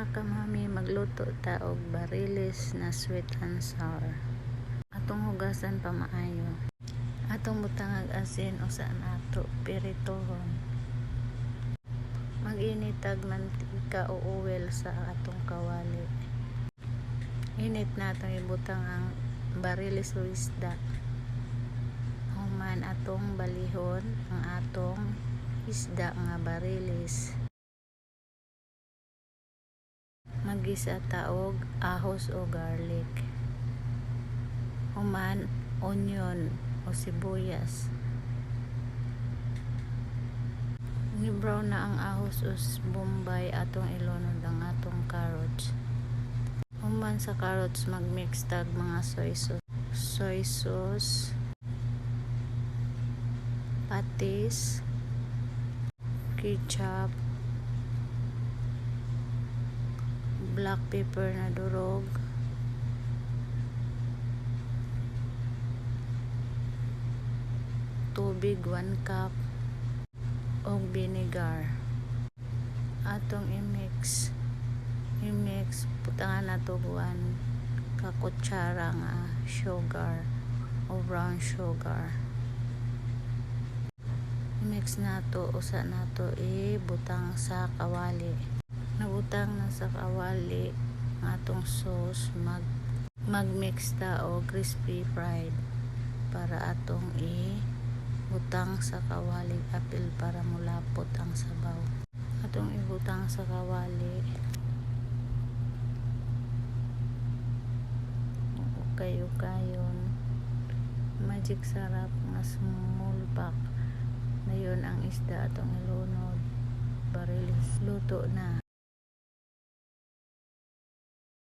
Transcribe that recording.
Mga kamami, magluto ta og bariles na sweet and sour. Atong hugasan pa maayo. Atong butangag asin usa nato piritohon. Mag-init tag mantika o oil sa atong kawali. Init natong ibutang ang bariles o isda. Human atong balihon ang atong isda nga bariles. Maggisa ta og ahos o garlic. Human onion o sibuyas. Ni-brown na ang ahos o bombay, atong ilunod ang atong carrots. Human sa carrots, mag-mix tag mga soy sauce, patis, ketchup, black pepper na durog, tubig 1 cup, og vinegar. Atong i-mix, putangan nato 1 ka kutsara nga sugar o brown sugar. I-mix nato, usa nato ibutang sa kawali. Nabutang na sa kawali ang atong sauce, mag-mix ta o crispy fried para atong ibutang sa kawali apil para mulapot ang sabaw. Atong ibutang sa kawali. Ukay-ukayon. Magic sarap nga small pack. Ngayon ang isda atong ilunod. Bariles luto na.